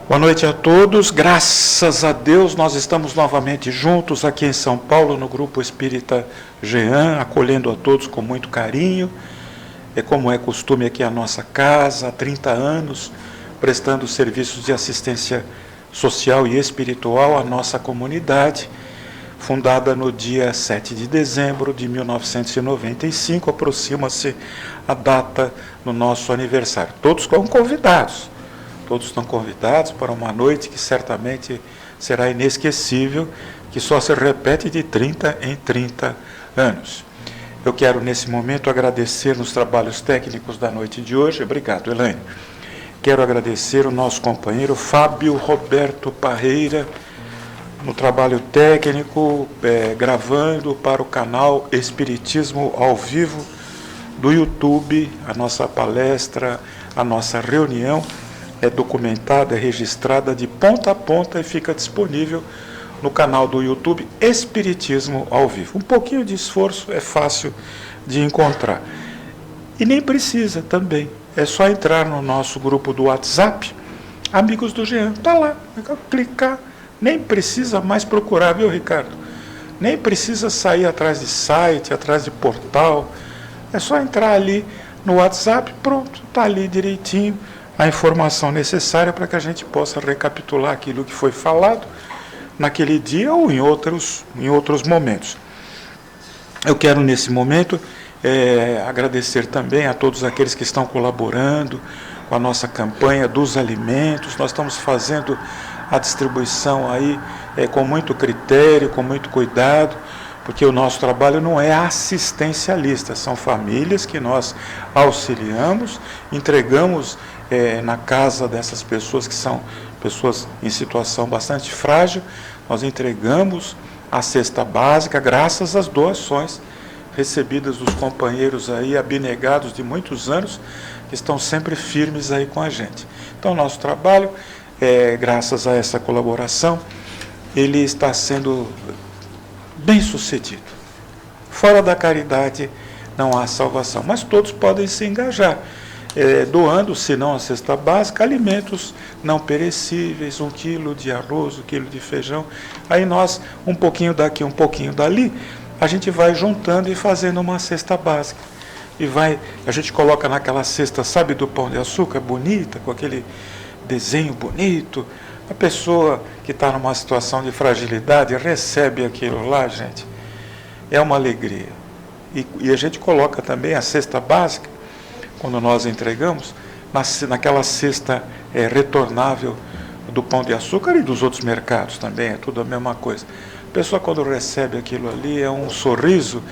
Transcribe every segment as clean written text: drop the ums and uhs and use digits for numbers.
Boa noite a todos, graças a Deus nós estamos novamente juntos aqui em São Paulo no Grupo Espírita Jean, acolhendo a todos com muito carinho, como é costume aqui a nossa casa, há 30 anos, prestando serviços de assistência social e espiritual à nossa comunidade, fundada no dia 7 de dezembro de 1995, aproxima-se a data do nosso aniversário. Todos são convidados. Todos estão convidados para uma noite que certamente será inesquecível, que só se repete de 30 em 30 anos. Eu quero, nesse momento, agradecer nos trabalhos técnicos da noite de hoje. Obrigado, Elaine. Quero agradecer o nosso companheiro Fábio Roberto Parreira, no trabalho técnico, gravando para o canal Espiritismo ao Vivo do YouTube, a nossa palestra, a nossa reunião, é documentada, é registrada de ponta a ponta e fica disponível no canal do YouTube Espiritismo ao Vivo. Um pouquinho de esforço é fácil de encontrar. E nem precisa também, é só entrar no nosso grupo do WhatsApp, Amigos do Jean, está lá, clicar, nem precisa mais procurar, viu, Ricardo? Nem precisa sair atrás de site, atrás de portal, é só entrar ali no WhatsApp, pronto, está ali direitinho, a informação necessária para que a gente possa recapitular aquilo que foi falado naquele dia ou em outros momentos. Eu quero, nesse momento, agradecer também a todos aqueles que estão colaborando com a nossa campanha dos alimentos. Nós estamos fazendo a distribuição aí com muito critério, com muito cuidado, porque o nosso trabalho não é assistencialista, são famílias que nós auxiliamos, entregamos na casa dessas pessoas, que são pessoas em situação bastante frágil, nós entregamos a cesta básica, graças às doações recebidas dos companheiros aí, abnegados de muitos anos, que estão sempre firmes aí com a gente. Então, nosso trabalho, graças a essa colaboração, ele está sendo bem sucedido. Fora da caridade não há salvação, mas todos podem se engajar, doando, se não a cesta básica, alimentos não perecíveis, 1 quilo de arroz, 1 quilo de feijão. Aí nós, um pouquinho daqui, um pouquinho dali, a gente vai juntando e fazendo uma cesta básica. A gente coloca naquela cesta, sabe, do pão de açúcar, bonita, com aquele desenho bonito. A pessoa que está numa situação de fragilidade recebe aquilo lá, gente. É uma alegria. E a gente coloca também a cesta básica, quando nós entregamos, naquela cesta retornável do Pão de Açúcar e dos outros mercados também, é tudo a mesma coisa. A pessoa, quando recebe aquilo ali, é um sorriso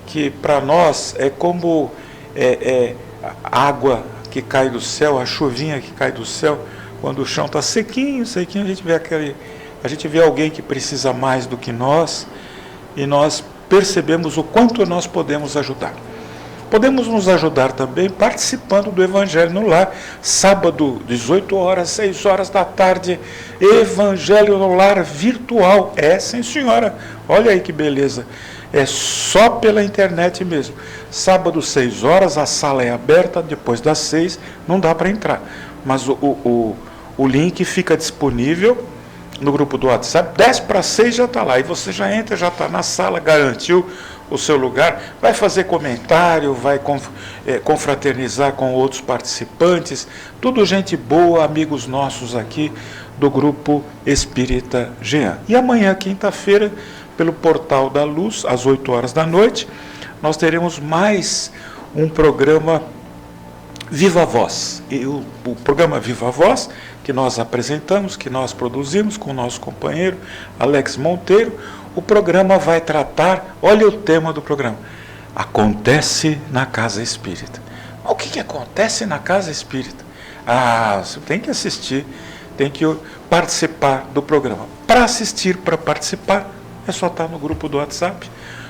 que para nós é como a água que cai do céu, a chuvinha que cai do céu, quando o chão está sequinho, a gente vê alguém que precisa mais do que nós, e nós percebemos o quanto nós podemos ajudar. Podemos nos ajudar também participando do Evangelho no Lar, sábado, 18 horas, 6 horas da tarde, Evangelho no Lar virtual. Sim, senhora, olha aí que beleza. É só pela internet mesmo. Sábado, 6 horas, a sala é aberta, depois das 6 não dá para entrar. Mas o link fica disponível no grupo do WhatsApp, 10 para 6 já está lá, e você já entra, já está na sala, garantiu o seu lugar, vai fazer comentário, vai confraternizar com outros participantes, tudo gente boa, amigos nossos aqui do Grupo Espírita Jean. E amanhã, quinta-feira, pelo Portal da Luz, às 8 horas da noite, nós teremos mais um programa Viva Voz. E o programa Viva Voz, que nós apresentamos, que nós produzimos com o nosso companheiro Alex Monteiro, o programa vai tratar, olha o tema do programa, acontece na Casa Espírita. O que acontece na Casa Espírita? Você tem que assistir, tem que participar do programa. Para assistir, para participar, é só estar no grupo do WhatsApp.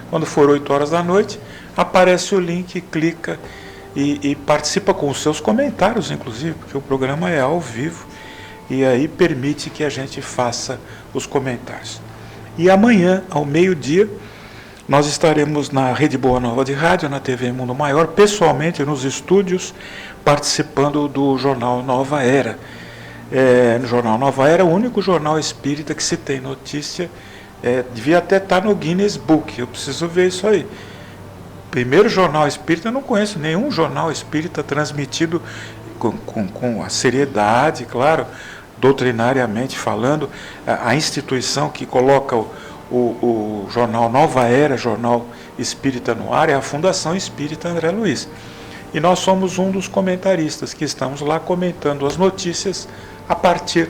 Quando for 8 horas da noite, aparece o link, clica e participa com os seus comentários, inclusive, porque o programa é ao vivo. e aí permite que a gente faça os comentários. E amanhã, ao meio-dia, nós estaremos na Rede Boa Nova de Rádio, na TV Mundo Maior, pessoalmente nos estúdios, participando do Jornal Nova Era. No Jornal Nova Era, o único jornal espírita que se tem notícia, devia até estar no Guinness Book, eu preciso ver isso aí. Primeiro jornal espírita, eu não conheço nenhum jornal espírita transmitido com a seriedade, claro, doutrinariamente falando, a instituição que coloca o jornal Nova Era, jornal espírita no ar, é a Fundação Espírita André Luiz. E nós somos um dos comentaristas que estamos lá comentando as notícias a partir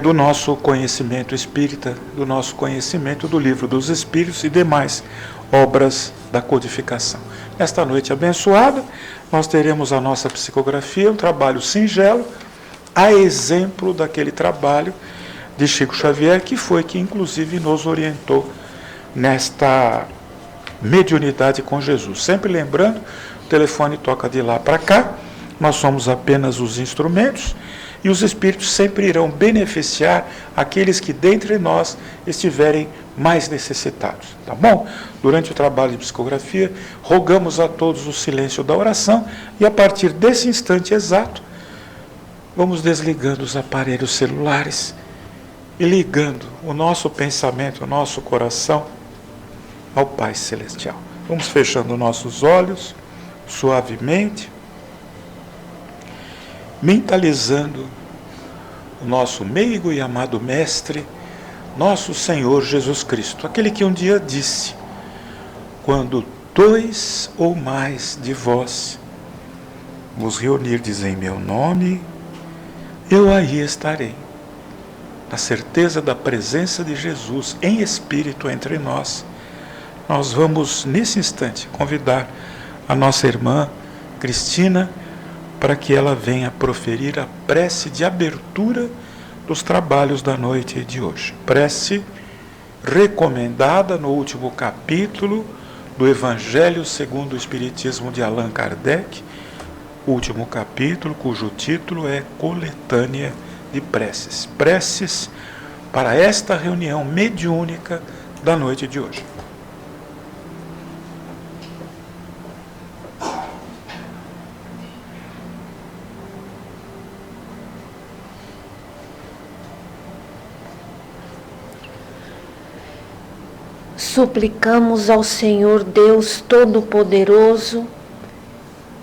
do nosso conhecimento espírita, do nosso conhecimento do Livro dos Espíritos e demais obras da codificação. Nesta noite abençoada, nós teremos a nossa psicografia, um trabalho singelo, a exemplo daquele trabalho de Chico Xavier, que foi que inclusive nos orientou nesta mediunidade com Jesus. Sempre lembrando, o telefone toca de lá para cá, nós somos apenas os instrumentos, e os Espíritos sempre irão beneficiar aqueles que dentre nós estiverem mais necessitados, tá bom? Durante o trabalho de psicografia, rogamos a todos o silêncio da oração, e a partir desse instante exato, vamos desligando os aparelhos celulares e ligando o nosso pensamento, o nosso coração ao Pai Celestial. Vamos fechando nossos olhos suavemente, mentalizando o nosso meigo e amado Mestre, nosso Senhor Jesus Cristo, aquele que um dia disse: quando 2 ou mais de vós vos reunirdes em meu nome, eu aí estarei. Na certeza da presença de Jesus em espírito entre nós, nós vamos nesse instante convidar a nossa irmã Cristina para que ela venha proferir a prece de abertura dos trabalhos da noite de hoje. Prece recomendada no último capítulo do Evangelho segundo o Espiritismo de Allan Kardec, último capítulo cujo título é Coletânea de Preces. Preces para esta reunião mediúnica da noite de hoje. Suplicamos ao Senhor Deus Todo-Poderoso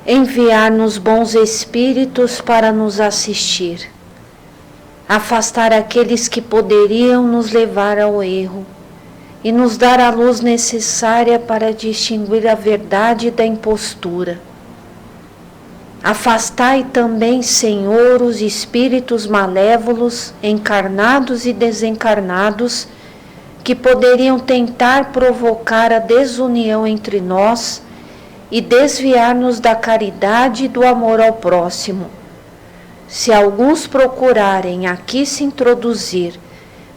enviar-nos bons espíritos para nos assistir, afastar aqueles que poderiam nos levar ao erro e nos dar a luz necessária para distinguir a verdade da impostura. Afastai também, Senhor, os espíritos malévolos, encarnados e desencarnados, que poderiam tentar provocar a desunião entre nós e desviar-nos da caridade e do amor ao próximo. Se alguns procurarem aqui se introduzir,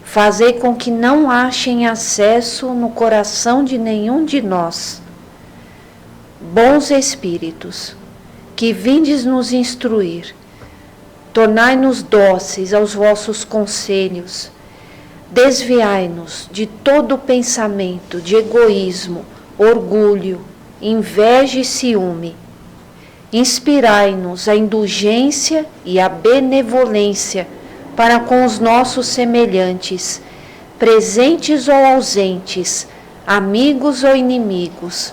fazei com que não achem acesso no coração de nenhum de nós. Bons Espíritos, que vindes nos instruir, tornai-nos dóceis aos vossos conselhos, desviai-nos de todo pensamento de egoísmo, orgulho, inveja e ciúme. Inspirai-nos a indulgência e a benevolência para com os nossos semelhantes, presentes ou ausentes, amigos ou inimigos.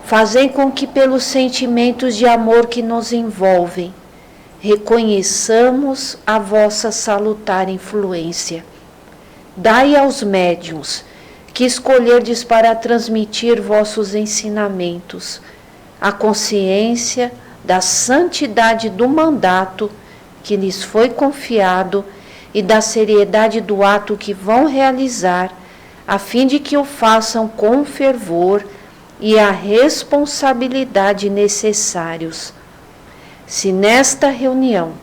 Fazei com que, pelos sentimentos de amor que nos envolvem, reconheçamos a vossa salutar influência. Dai aos médiuns que escolherdes para transmitir vossos ensinamentos a consciência da santidade do mandato que lhes foi confiado e da seriedade do ato que vão realizar, a fim de que o façam com fervor e a responsabilidade necessários. Se nesta reunião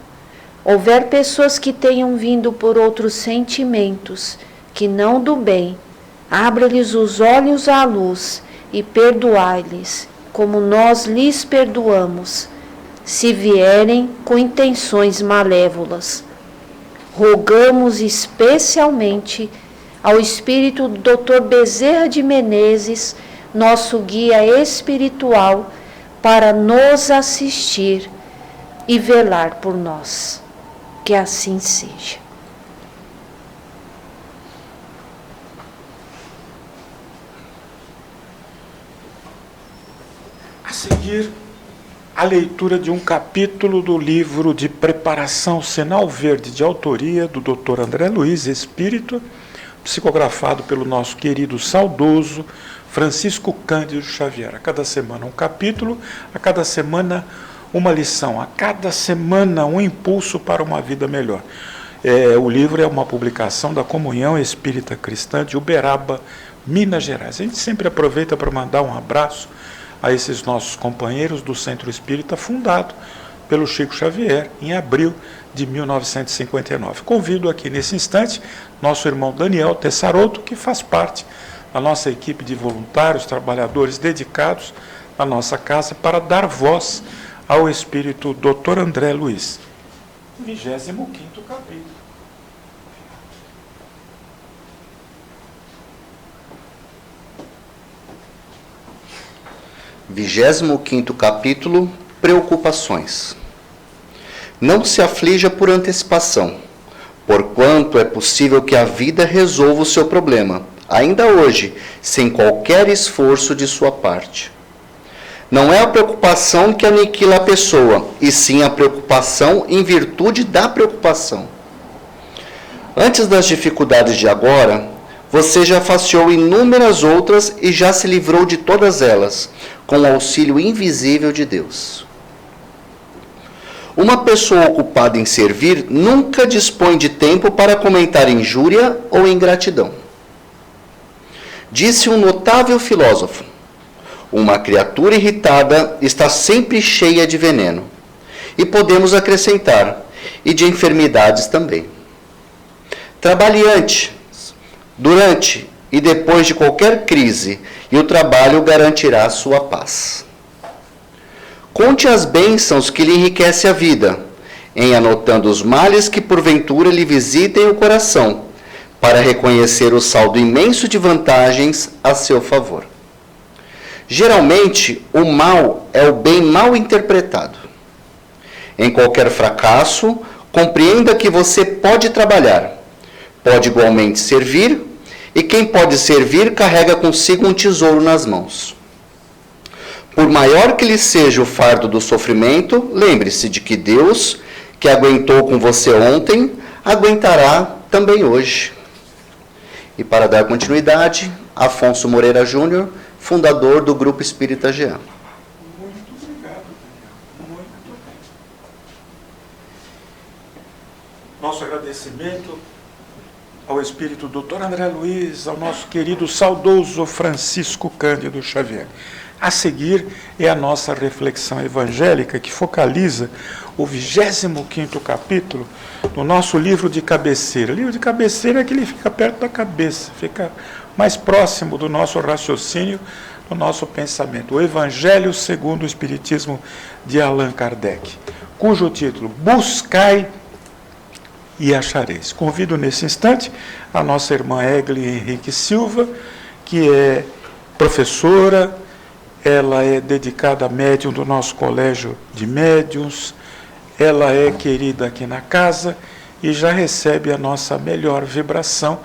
houver pessoas que tenham vindo por outros sentimentos que não do bem, abre-lhes os olhos à luz e perdoai-lhes, como nós lhes perdoamos, se vierem com intenções malévolas. rogamos especialmente ao espírito do Dr. Bezerra de Menezes, nosso guia espiritual, para nos assistir e velar por nós. Que assim seja. A seguir, a leitura de um capítulo do livro de preparação Sinal Verde, de autoria do Dr. André Luiz, espírito, psicografado pelo nosso querido saudoso Francisco Cândido Xavier. A cada semana um capítulo, a cada semana uma lição, a cada semana um impulso para uma vida melhor. O livro é uma publicação da Comunhão Espírita Cristã de Uberaba, Minas Gerais. A gente sempre aproveita para mandar um abraço a esses nossos companheiros do Centro Espírita, fundado pelo Chico Xavier, em abril de 1959. Convido aqui nesse instante nosso irmão Daniel Tessaroto, que faz parte da nossa equipe de voluntários, trabalhadores dedicados à nossa casa, para dar voz ao Espírito Dr. André Luiz. 25º capítulo. Vigésimo-quinto capítulo, preocupações. Não se aflija por antecipação, porquanto é possível que a vida resolva o seu problema, ainda hoje, sem qualquer esforço de sua parte. Não é a preocupação que aniquila a pessoa, e sim a preocupação em virtude da preocupação. Antes das dificuldades de agora, você já faceou inúmeras outras e já se livrou de todas elas, com o auxílio invisível de Deus. Uma pessoa ocupada em servir nunca dispõe de tempo para comentar injúria ou ingratidão. Disse um notável filósofo: uma criatura irritada está sempre cheia de veneno. E podemos acrescentar, e de enfermidades também. Trabalhe antes, durante e depois de qualquer crise, e o trabalho garantirá sua paz. Conte as bênçãos que lhe enriquecem a vida, em anotando os males que porventura lhe visitem o coração, para reconhecer o saldo imenso de vantagens a seu favor. Geralmente, o mal é o bem mal interpretado. Em qualquer fracasso, compreenda que você pode trabalhar, pode igualmente servir, e quem pode servir carrega consigo um tesouro nas mãos. Por maior que lhe seja o fardo do sofrimento, lembre-se de que Deus, que aguentou com você ontem, aguentará também hoje. E para dar continuidade, Afonso Moreira Júnior, fundador do Grupo Espírita Jean. Muito obrigado, Daniel. Muito bem. Nosso agradecimento ao Espírito Dr. André Luiz, ao nosso querido saudoso Francisco Cândido Xavier. A seguir é a nossa reflexão evangélica, que focaliza o 25º capítulo do nosso livro de cabeceira. O livro de cabeceira é que ele fica perto da cabeça, fica mais próximo do nosso raciocínio, do nosso pensamento. O Evangelho segundo o Espiritismo de Allan Kardec, cujo título: Buscai e achareis. Convido nesse instante a nossa irmã Egli Henrique Silva, que é professora, ela é dedicada a médium do nosso colégio de médiuns, ela é querida aqui na casa e já recebe a nossa melhor vibração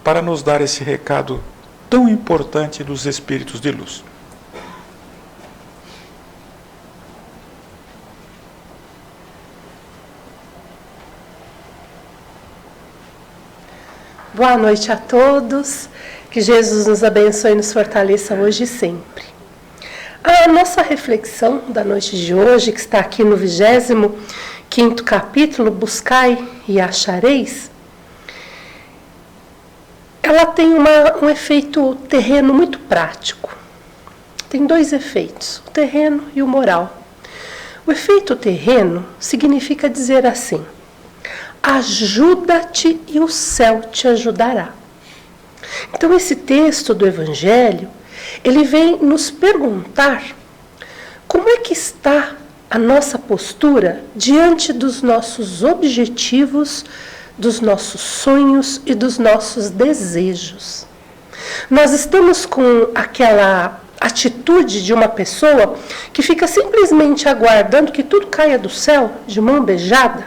para nos dar esse recado tão importante dos espíritos de luz. Boa noite a todos, que Jesus nos abençoe e nos fortaleça hoje e sempre. A nossa reflexão da noite de hoje, que está aqui no 25º capítulo, Buscai e achareis, ela tem um efeito terreno muito prático. Tem dois efeitos, o terreno e o moral. O efeito terreno significa dizer assim: ajuda-te e o céu te ajudará. Então, esse texto do Evangelho, ele vem nos perguntar como é que está a nossa postura diante dos nossos objetivos, dos nossos sonhos e dos nossos desejos. Nós estamos com aquela atitude de uma pessoa que fica simplesmente aguardando que tudo caia do céu, de mão beijada?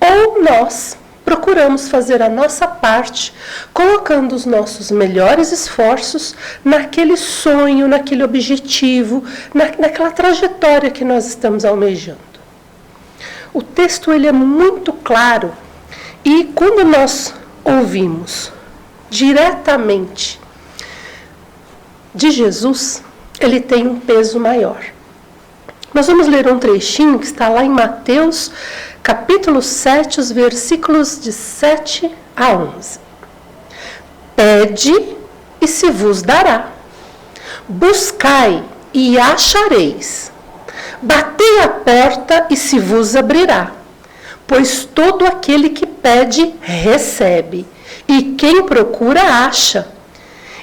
Ou nós procuramos fazer a nossa parte, colocando os nossos melhores esforços naquele sonho, naquele objetivo, naquela trajetória que nós estamos almejando? O texto ele é muito claro e quando nós ouvimos diretamente de Jesus, ele tem um peso maior. Nós vamos ler um trechinho que está lá em Mateus, capítulo 7, os versículos de 7 a 11. Pede e se vos dará. Buscai e achareis. Batei a porta e se vos abrirá. Pois todo aquele que pede, recebe. E quem procura, acha.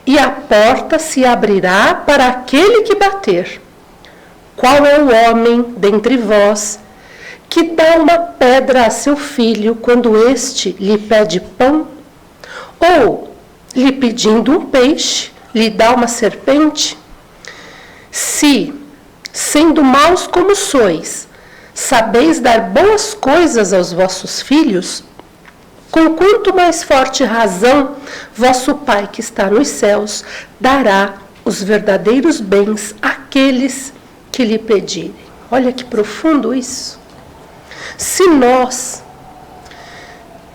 E a porta se abrirá para aquele que bater. Qual é o homem dentre vós que dá uma pedra a seu filho quando este lhe pede pão? Ou, lhe pedindo um peixe, lhe dá uma serpente? Se, sendo maus como sois, sabeis dar boas coisas aos vossos filhos, com quanto mais forte razão vosso Pai que está nos céus dará os verdadeiros bens àqueles que lhe pedirem. Olha que profundo isso. Se nós,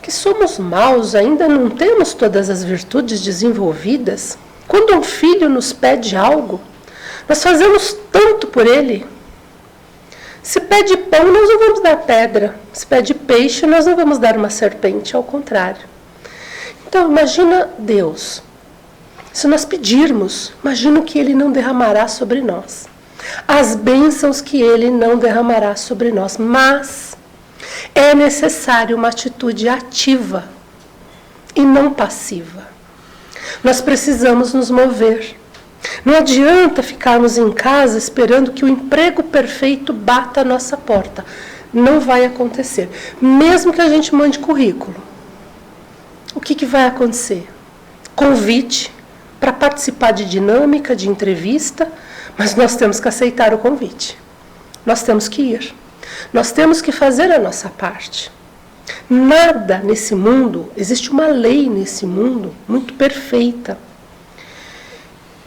que somos maus, ainda não temos todas as virtudes desenvolvidas, quando um filho nos pede algo, nós fazemos tanto por ele. Se pede pão, nós não vamos dar pedra. Se pede peixe, nós não vamos dar uma serpente, ao contrário. Então, imagina Deus. Se nós pedirmos, imagina o que Ele não derramará sobre nós. As bênçãos que Ele não derramará sobre nós. Mas é necessário uma atitude ativa e não passiva. Nós precisamos nos mover. Não adianta ficarmos em casa esperando que o emprego perfeito bata a nossa porta. Não vai acontecer. Mesmo que a gente mande currículo. O que vai acontecer? Convite para participar de dinâmica, de entrevista, mas nós temos que aceitar o convite. Nós temos que ir. Nós temos que fazer a nossa parte. Nada nesse mundo, existe uma lei nesse mundo muito perfeita,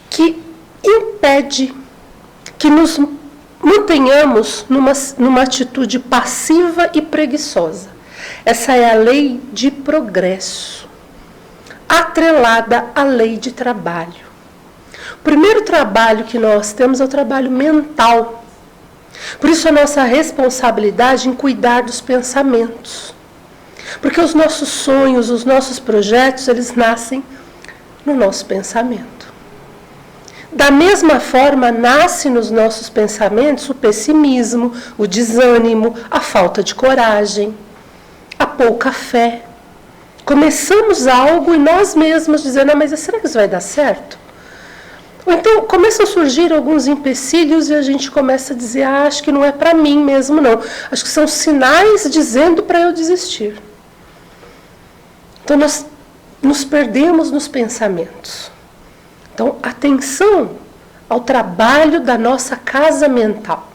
que impede que nos mantenhamos numa atitude passiva e preguiçosa. Essa é a lei de progresso, atrelada à lei de trabalho. O primeiro trabalho que nós temos é o trabalho mental. Por isso a nossa responsabilidade em cuidar dos pensamentos. Porque os nossos sonhos, os nossos projetos, eles nascem no nosso pensamento. Da mesma forma, nasce nos nossos pensamentos o pessimismo, o desânimo, a falta de coragem, a pouca fé. Começamos algo e nós mesmos dizendo, mas será que isso vai dar certo? Ou então começam a surgir alguns empecilhos e a gente começa a dizer, acho que não é para mim mesmo não. Acho que são sinais dizendo para eu desistir. Então nós nos perdemos nos pensamentos. Então, atenção ao trabalho da nossa casa mental.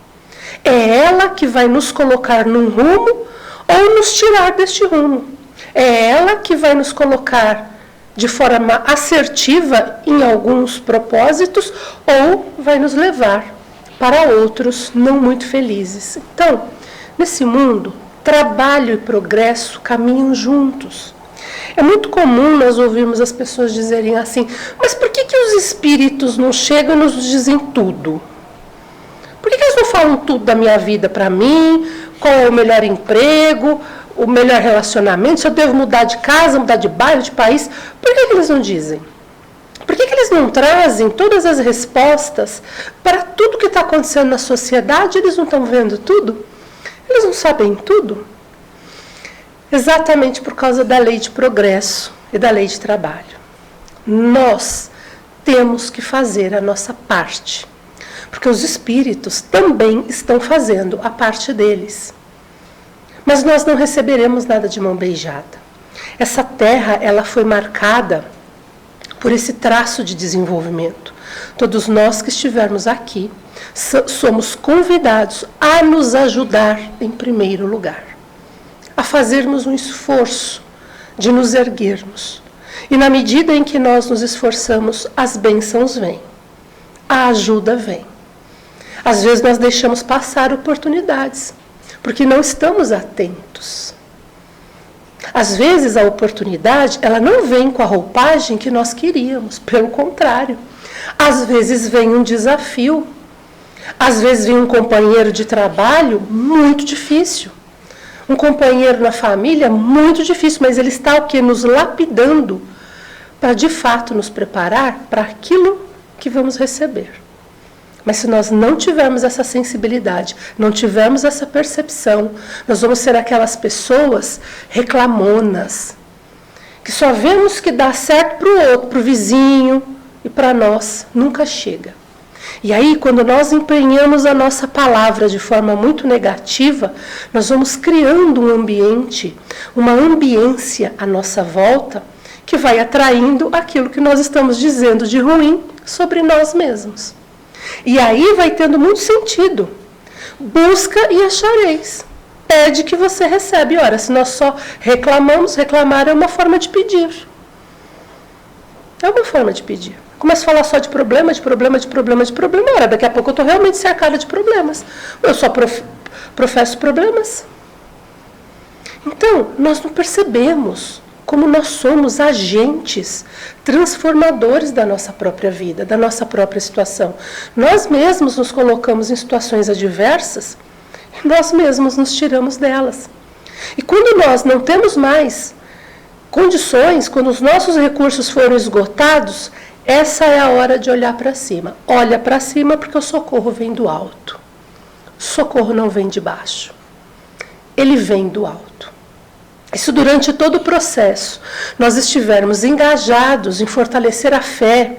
É ela que vai nos colocar num rumo ou nos tirar deste rumo. É ela que vai nos colocar de forma assertiva em alguns propósitos ou vai nos levar para outros não muito felizes. Então, nesse mundo, trabalho e progresso caminham juntos. É muito comum nós ouvirmos as pessoas dizerem assim, mas por que os espíritos não chegam e nos dizem tudo? Por que eles não falam tudo da minha vida para mim? Qual é o melhor emprego, o melhor relacionamento? Se eu devo mudar de casa, mudar de bairro, de país? Por que eles não dizem? Por que eles não trazem todas as respostas para tudo que está acontecendo na sociedade? Eles não estão vendo tudo? Eles não sabem tudo? Exatamente por causa da lei de progresso e da lei de trabalho. Nós temos que fazer a nossa parte, porque os espíritos também estão fazendo a parte deles. Mas nós não receberemos nada de mão beijada. Essa terra, ela foi marcada por esse traço de desenvolvimento. Todos nós que estivermos aqui, somos convidados a nos ajudar em primeiro lugar, a fazermos um esforço de nos erguermos. E na medida em que nós nos esforçamos, as bênçãos vêm, a ajuda vem. Às vezes nós deixamos passar oportunidades, porque não estamos atentos. Às vezes a oportunidade, ela não vem com a roupagem que nós queríamos, pelo contrário. Às vezes vem um desafio, às vezes vem um companheiro de trabalho muito difícil, um companheiro na família muito difícil, mas ele está o quê? Nos lapidando para de fato nos preparar para aquilo que vamos receber. Mas se nós não tivermos essa sensibilidade, não tivermos essa percepção, nós vamos ser aquelas pessoas reclamonas, que só vemos que dá certo para o outro, para o vizinho, e para nós nunca chega. E aí, quando nós empenhamos a nossa palavra de forma muito negativa, nós vamos criando um ambiente, uma ambiência à nossa volta, que vai atraindo aquilo que nós estamos dizendo de ruim sobre nós mesmos. E aí vai tendo muito sentido. Busca e achareis. Pede que você recebe. Ora, se nós só reclamamos, reclamar é uma forma de pedir. É uma forma de pedir. Começo a falar só de problema. Ora, daqui a pouco eu estou realmente cercada de problemas. Eu só professo problemas. Então, nós não percebemos como nós somos agentes transformadores da nossa própria vida, da nossa própria situação. Nós mesmos nos colocamos em situações adversas e nós mesmos nos tiramos delas. E quando nós não temos mais condições, quando os nossos recursos foram esgotados, essa é a hora de olhar para cima. Olha para cima porque o socorro vem do alto. O socorro não vem de baixo. Ele vem do alto. E se durante todo o processo nós estivermos engajados em fortalecer a fé,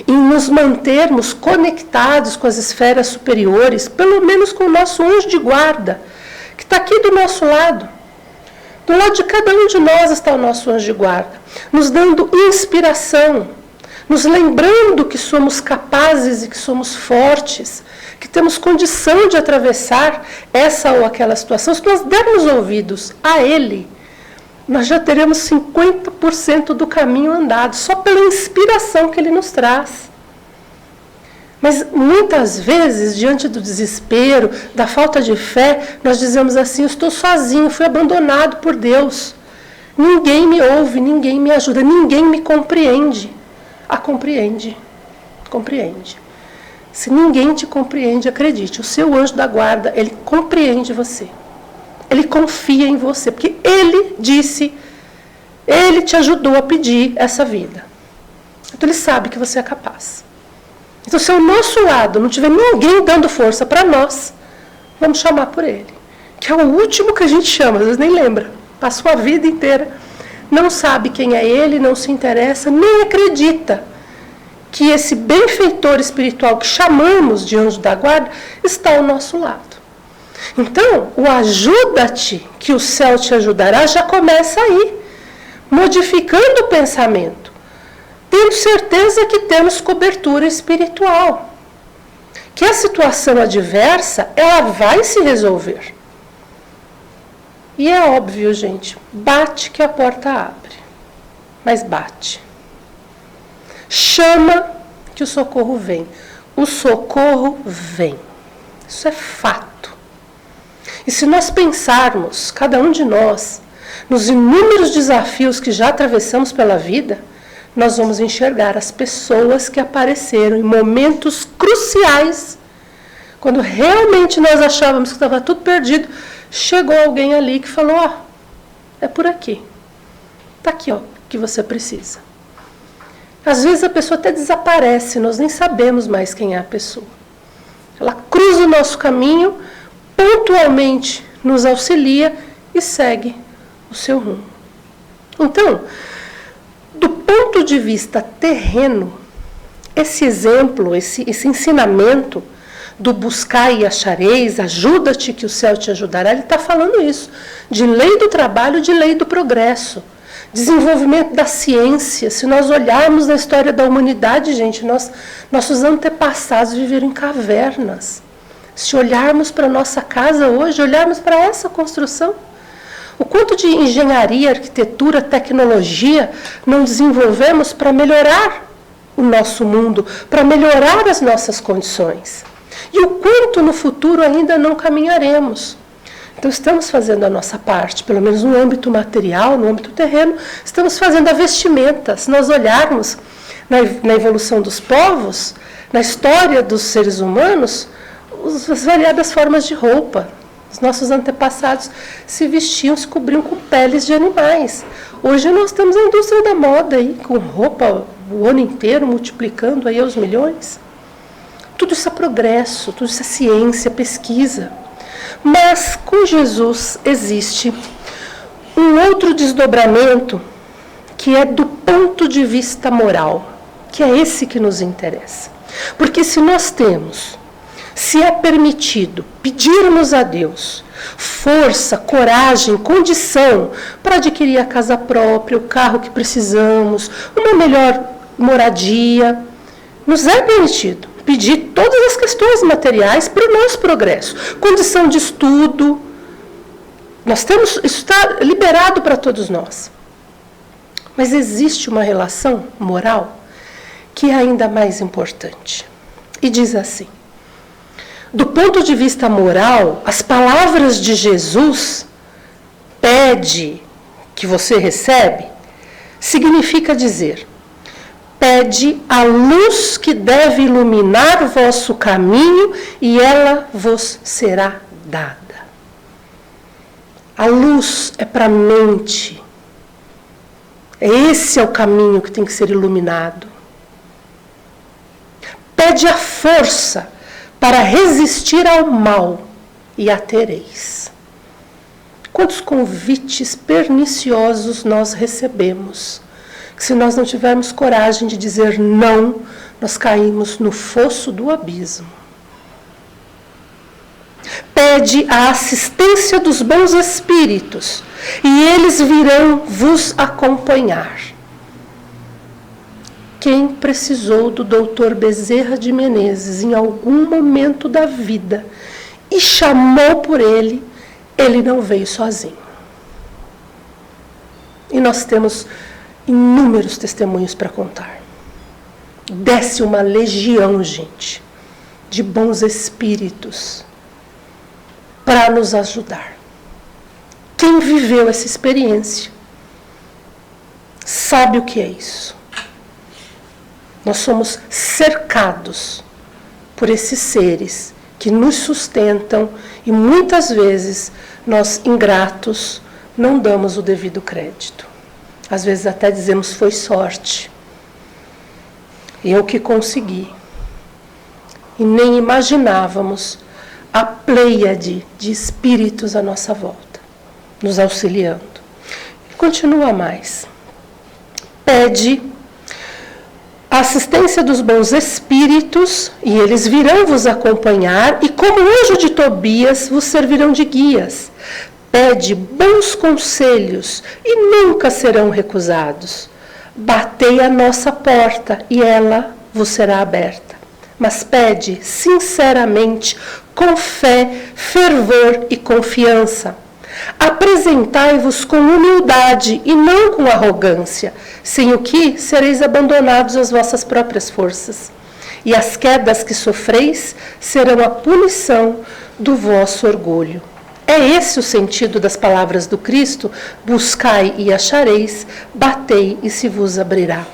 em nos mantermos conectados com as esferas superiores, pelo menos com o nosso anjo de guarda, que está aqui do nosso lado. Do lado de cada um de nós está o nosso anjo de guarda, nos dando inspiração, nos lembrando que somos capazes e que somos fortes, que temos condição de atravessar essa ou aquela situação. Se nós dermos ouvidos a Ele, nós já teremos 50% do caminho andado, só pela inspiração que Ele nos traz. Mas muitas vezes, diante do desespero, da falta de fé, nós dizemos assim: eu estou sozinho, fui abandonado por Deus. Ninguém me ouve, ninguém me ajuda, ninguém me compreende. Compreende. Se ninguém te compreende, acredite, o seu anjo da guarda, ele compreende você. Ele confia em você, porque ele disse, ele te ajudou a pedir essa vida. Então ele sabe que você é capaz. Então se ao nosso lado não tiver ninguém dando força para nós, vamos chamar por ele. Que é o último que a gente chama, às vezes nem lembra. Passou a vida inteira, não sabe quem é ele, não se interessa, nem acredita que esse benfeitor espiritual que chamamos de anjo da guarda está ao nosso lado. Então, o ajuda-te, que o céu te ajudará, já começa aí, modificando o pensamento, tendo certeza que temos cobertura espiritual, que a situação adversa, ela vai se resolver. E é óbvio, gente, bate que a porta abre, mas bate. Chama que o socorro vem. O socorro vem. Isso é fato. E se nós pensarmos, cada um de nós, nos inúmeros desafios que já atravessamos pela vida, nós vamos enxergar as pessoas que apareceram em momentos cruciais, quando realmente nós achávamos que estava tudo perdido, chegou alguém ali que falou: ó, é por aqui. Está aqui, ó, o que você precisa. Às vezes a pessoa até desaparece, nós nem sabemos mais quem é a pessoa. Ela cruza o nosso caminho, pontualmente nos auxilia e segue o seu rumo. Então, do ponto de vista terreno, esse exemplo, esse ensinamento do buscar e achareis, ajuda-te que o céu te ajudará, ele está falando isso, de lei do trabalho, de lei do progresso. desenvolvimento da ciência. Se nós olharmos na história da humanidade, gente, nossos antepassados viveram em cavernas. Se olharmos para a nossa casa hoje, olharmos para essa construção, o quanto de engenharia, arquitetura, tecnologia não desenvolvemos para melhorar o nosso mundo, para melhorar as nossas condições. E o quanto no futuro ainda não caminharemos. Então estamos fazendo a nossa parte, pelo menos no âmbito material, no âmbito terreno, estamos fazendo a vestimenta. Se nós olharmos na evolução dos povos, na história dos seres humanos, as variadas formas de roupa. Os nossos antepassados se vestiam, se cobriam com peles de animais. Hoje nós temos a indústria da moda aí, com roupa o ano inteiro, multiplicando aí aos milhões. Tudo isso é progresso, tudo isso é ciência, pesquisa. Mas com Jesus existe um outro desdobramento que é do ponto de vista moral, que é esse que nos interessa. Porque se nós temos, se é permitido pedirmos a Deus força, coragem, condição para adquirir a casa própria, o carro que precisamos, uma melhor moradia, nos é permitido pedir todas as questões materiais para o nosso progresso, condição de estudo. Nós temos, isso está liberado para todos nós. Mas existe uma relação moral que é ainda mais importante. E diz assim: do ponto de vista moral, as palavras de Jesus, pede que você recebe, significa dizer: pede a luz que deve iluminar o vosso caminho e ela vos será dada. A luz é para a mente. Esse é o caminho que tem que ser iluminado. Pede a força para resistir ao mal e a tereis. Quantos convites perniciosos nós recebemos, que se nós não tivermos coragem de dizer não, nós caímos no fosso do abismo. Pede a assistência dos bons espíritos, e eles virão vos acompanhar. Quem precisou do Dr. Bezerra de Menezes em algum momento da vida e chamou por ele, ele não veio sozinho. E nós temos inúmeros testemunhos para contar. Desce uma legião, gente, de bons espíritos para nos ajudar. Quem viveu essa experiência sabe o que é isso. Nós somos cercados por esses seres que nos sustentam e muitas vezes nós, ingratos, não damos o devido crédito. Às vezes até dizemos: foi sorte, eu que consegui. E nem imaginávamos a pleiade de espíritos à nossa volta, nos auxiliando. E continua mais. Pede a assistência dos bons espíritos, e eles virão vos acompanhar, e como anjo de Tobias vos servirão de guias. Pede bons conselhos, e nunca serão recusados. Batei a nossa porta, e ela vos será aberta. Mas pede sinceramente, com fé, fervor e confiança. Apresentai-vos com humildade e não com arrogância, sem o que sereis abandonados às vossas próprias forças. E as quedas que sofreis serão a punição do vosso orgulho. É esse o sentido das palavras do Cristo: buscai e achareis, batei e se vos abrirá.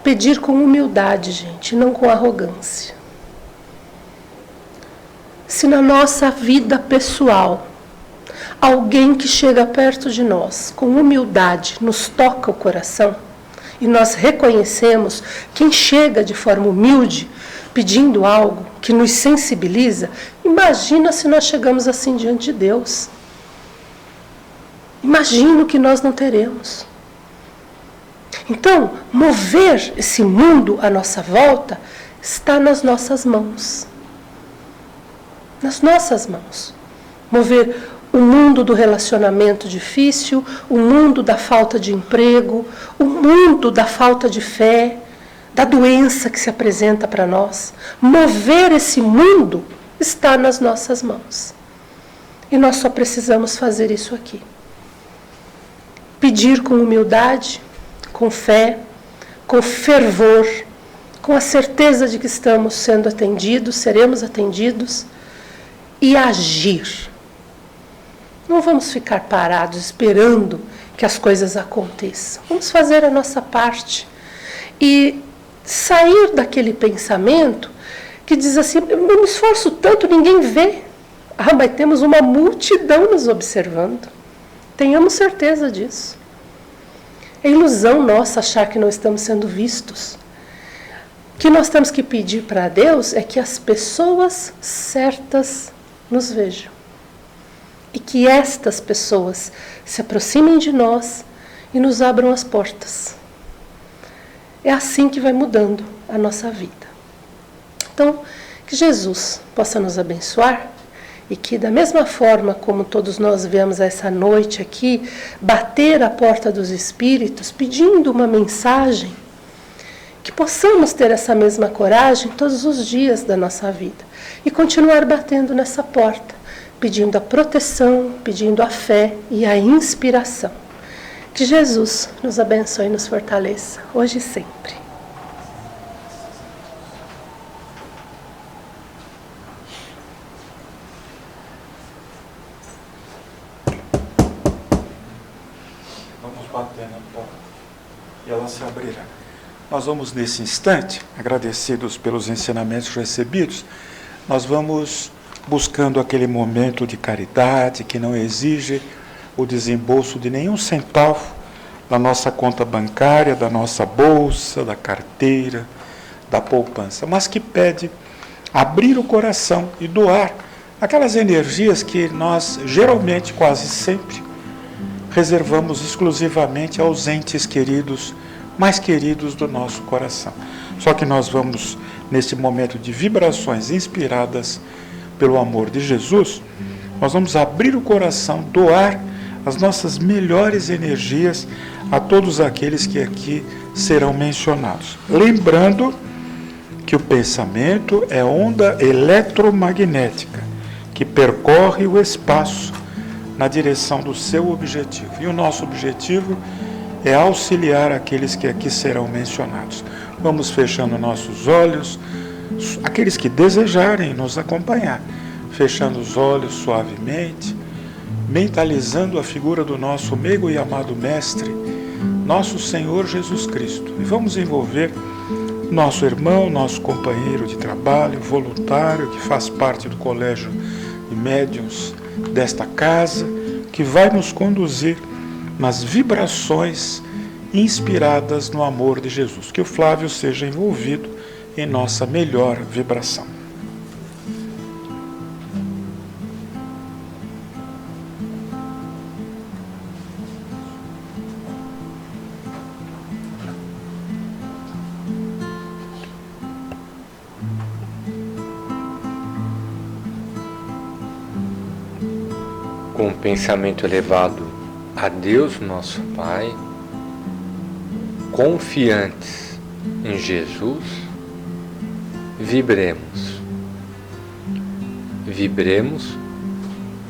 Pedir com humildade, gente, não com arrogância. Se na nossa vida pessoal alguém que chega perto de nós com humildade nos toca o coração e nós reconhecemos quem chega de forma humilde pedindo algo que nos sensibiliza, imagina se nós chegamos assim diante de Deus. Imagina o que nós não teremos. Então, mover esse mundo à nossa volta está nas nossas mãos. Nas nossas mãos. Mover o o mundo do relacionamento difícil, o mundo da falta de emprego, o mundo da falta de fé, da doença que se apresenta para nós. Mover esse mundo está nas nossas mãos. E nós só precisamos fazer isso aqui. Pedir com humildade, com fé, com fervor, com a certeza de que estamos sendo atendidos, seremos atendidos, e agir. Não vamos ficar parados esperando que as coisas aconteçam. Vamos fazer a nossa parte e sair daquele pensamento que diz assim: eu me esforço tanto, ninguém vê. Ah, mas temos uma multidão nos observando. Tenhamos certeza disso. É ilusão nossa achar que não estamos sendo vistos. O que nós temos que pedir para Deus é que as pessoas certas nos vejam. E que estas pessoas se aproximem de nós e nos abram as portas. É assim que vai mudando a nossa vida. Então, que Jesus possa nos abençoar e que, da mesma forma como todos nós viemos essa noite aqui, bater a porta dos Espíritos pedindo uma mensagem, que possamos ter essa mesma coragem todos os dias da nossa vida e continuar batendo nessa porta, pedindo a proteção, pedindo a fé e a inspiração. Que Jesus nos abençoe e nos fortaleça, hoje e sempre. Vamos bater na porta e ela se abrirá. Nós vamos, nesse instante, agradecidos pelos ensinamentos recebidos, nós vamos buscando aquele momento de caridade que não exige o desembolso de nenhum centavo da nossa conta bancária, da nossa bolsa, da carteira, da poupança, mas que pede abrir o coração e doar aquelas energias que nós, geralmente, quase sempre, reservamos exclusivamente aos entes queridos, mais queridos do nosso coração. Só que nós vamos, nesse momento de vibrações inspiradas pelo amor de Jesus, nós vamos abrir o coração, doar as nossas melhores energias a todos aqueles que aqui serão mencionados. Lembrando que o pensamento é onda eletromagnética que percorre o espaço na direção do seu objetivo. E o nosso objetivo é auxiliar aqueles que aqui serão mencionados. Vamos fechando nossos olhos, aqueles que desejarem nos acompanhar, fechando os olhos suavemente, mentalizando a figura do nosso meigo e amado Mestre, nosso Senhor Jesus Cristo. E vamos envolver nosso irmão, nosso companheiro de trabalho, voluntário, que faz parte do Colégio de Médiuns desta casa, que vai nos conduzir nas vibrações inspiradas no amor de Jesus. Que o Flávio seja envolvido em nossa melhor vibração. Com um pensamento elevado a Deus nosso Pai, confiantes em Jesus, vibremos. Vibremos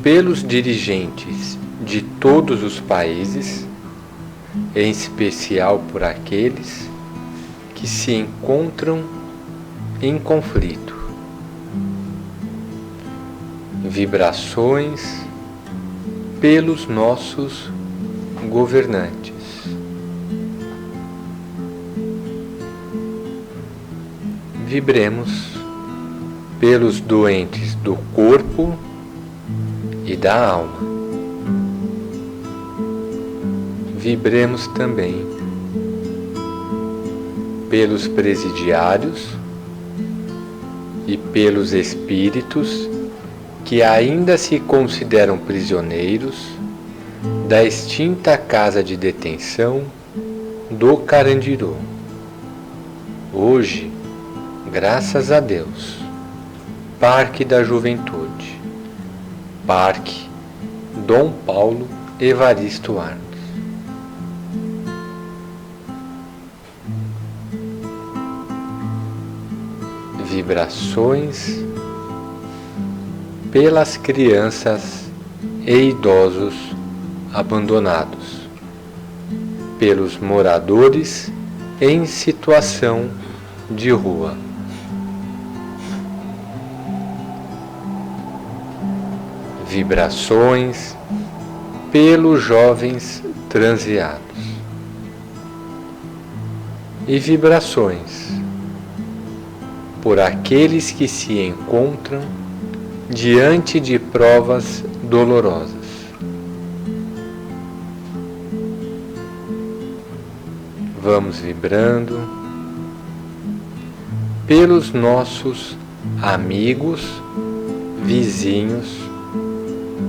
pelos dirigentes de todos os países, em especial por aqueles que se encontram em conflito. Vibrações pelos nossos governantes. Vibremos pelos doentes do corpo e da alma. Vibremos também pelos presidiários e pelos espíritos que ainda se consideram prisioneiros da extinta casa de detenção do Carandiru. Hoje, graças a Deus, Parque da Juventude, Parque Dom Paulo Evaristo Arnos. Vibrações pelas crianças e idosos abandonados, pelos moradores em situação de rua. Vibrações pelos jovens transviados. E vibrações por aqueles que se encontram diante de provas dolorosas. Vamos vibrando pelos nossos amigos, vizinhos,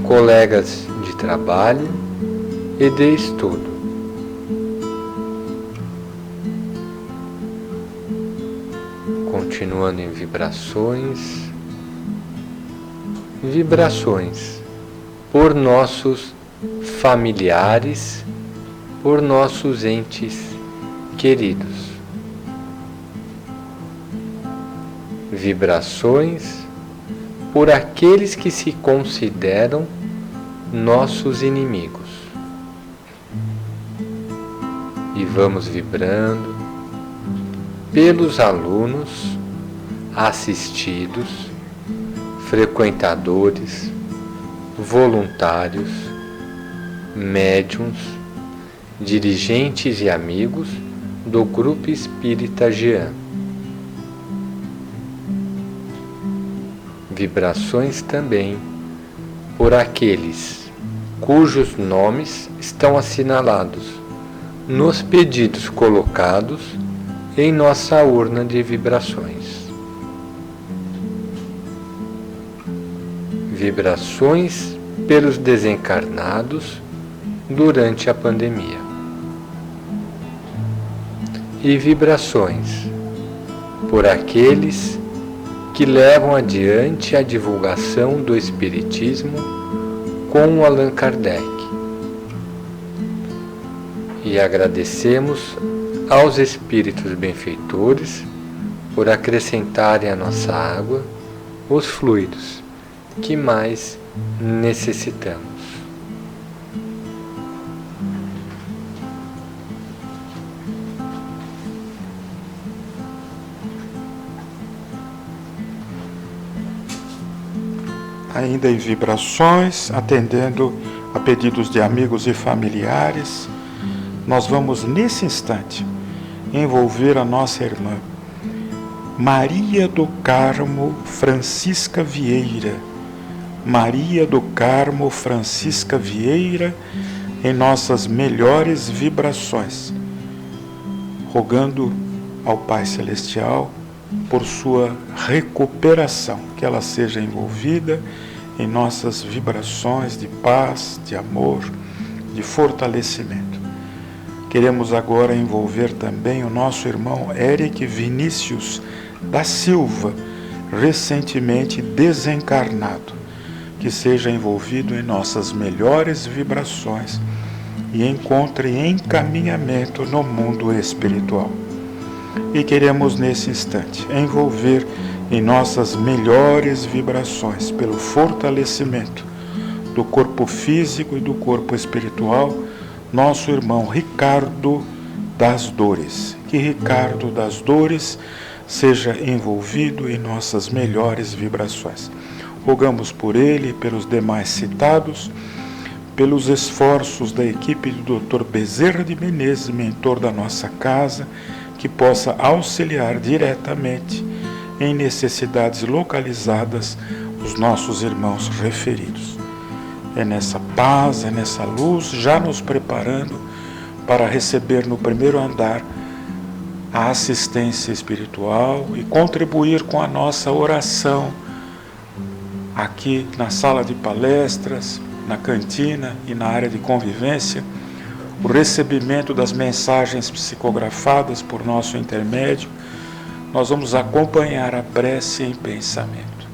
colegas de trabalho e de estudo. Continuando em vibrações por nossos familiares, por nossos entes queridos. Vibrações por aqueles que se consideram nossos inimigos. E vamos vibrando pelos alunos, assistidos, frequentadores, voluntários, médiuns, dirigentes e amigos do Grupo Espírita Jean. Vibrações também por aqueles cujos nomes estão assinalados nos pedidos colocados em nossa urna de vibrações. Vibrações pelos desencarnados durante a pandemia. E vibrações por aqueles que levam adiante a divulgação do Espiritismo com Allan Kardec. E agradecemos aos espíritos benfeitores por acrescentarem à nossa água os fluidos que mais necessitamos. Ainda em vibrações, atendendo a pedidos de amigos e familiares, nós vamos nesse instante envolver a nossa irmã Maria do Carmo Francisca Vieira. Maria do Carmo Francisca Vieira em nossas melhores vibrações, rogando ao Pai Celestial por sua recuperação, que ela seja envolvida em nossas vibrações de paz, de amor, de fortalecimento. Queremos agora envolver também o nosso irmão Eric Vinícius da Silva, recentemente desencarnado, que seja envolvido em nossas melhores vibrações e encontre encaminhamento no mundo espiritual. E queremos nesse instante envolver em nossas melhores vibrações pelo fortalecimento do corpo físico e do corpo espiritual, nosso irmão Ricardo das Dores. Que Ricardo das Dores seja envolvido em nossas melhores vibrações. Rogamos por ele e pelos demais citados, pelos esforços da equipe do Dr. Bezerra de Menezes, mentor da nossa casa, que possa auxiliar diretamente em necessidades localizadas os nossos irmãos referidos. É nessa paz, é nessa luz, já nos preparando para receber no primeiro andar a assistência espiritual e contribuir com a nossa oração aqui na sala de palestras, na cantina e na área de convivência, o recebimento das mensagens psicografadas por nosso intermédio. Nós vamos acompanhar a prece em pensamento.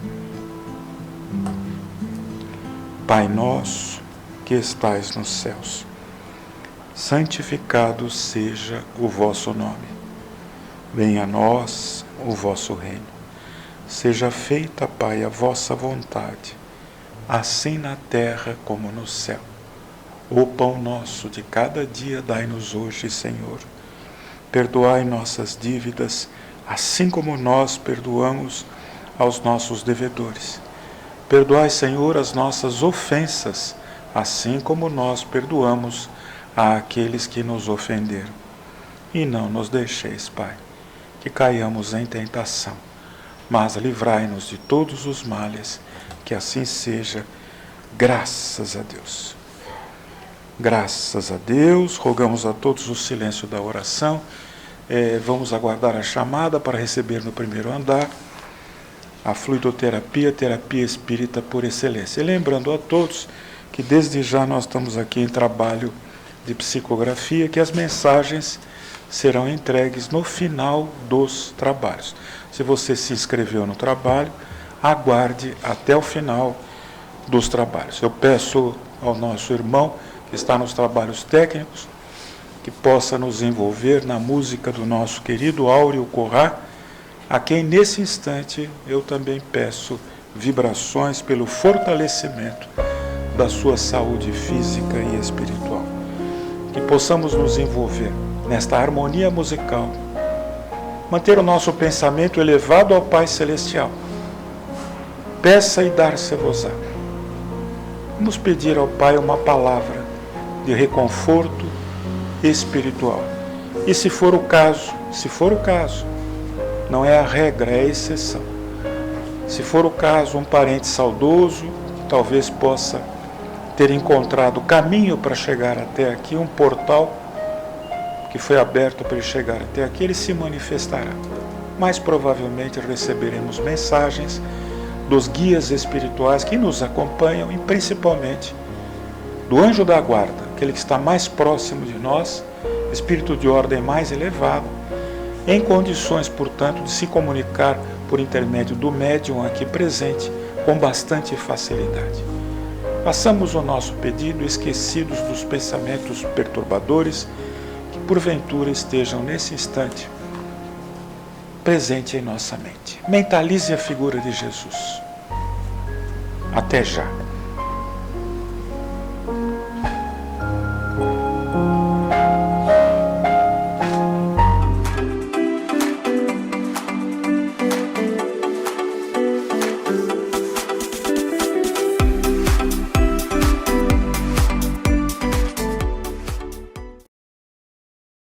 Pai nosso, que estais nos céus. Santificado seja o vosso nome. Venha a nós o vosso reino. Seja feita, Pai, a vossa vontade, assim na terra como no céu. O pão nosso de cada dia dai-nos hoje, Senhor. Perdoai nossas dívidas, assim como nós perdoamos aos nossos devedores. Perdoai, Senhor, as nossas ofensas, assim como nós perdoamos àqueles que nos ofenderam. E não nos deixeis, Pai, que caiamos em tentação, mas livrai-nos de todos os males, que assim seja, graças a Deus. Graças a Deus, rogamos a todos o silêncio da oração. Vamos aguardar a chamada para receber no primeiro andar a fluidoterapia, terapia espírita por excelência. E lembrando a todos que desde já nós estamos aqui em trabalho de psicografia, que as mensagens serão entregues no final dos trabalhos. Se você se inscreveu no trabalho, aguarde até o final dos trabalhos. Eu peço ao nosso irmão que está nos trabalhos técnicos que possa nos envolver na música do nosso querido Áureo Corrá, a quem nesse instante eu também peço vibrações pelo fortalecimento da sua saúde física e espiritual. Que possamos nos envolver nesta harmonia musical, manter o nosso pensamento elevado ao Pai Celestial. Peça e dar-se-vos-á. Vamos pedir ao Pai uma palavra de reconforto espiritual. E se for o caso, não é a regra, é a exceção. Se for o caso, um parente saudoso, talvez possa ter encontrado caminho para chegar até aqui, um portal que foi aberto para ele chegar até aqui, ele se manifestará. Mais provavelmente receberemos mensagens dos guias espirituais que nos acompanham e principalmente do anjo da guarda, aquele que está mais próximo de nós, espírito de ordem mais elevado, em condições, portanto, de se comunicar por intermédio do médium aqui presente com bastante facilidade. Façamos o nosso pedido esquecidos dos pensamentos perturbadores que porventura estejam nesse instante presente em nossa mente. Mentalize a figura de Jesus. Até já.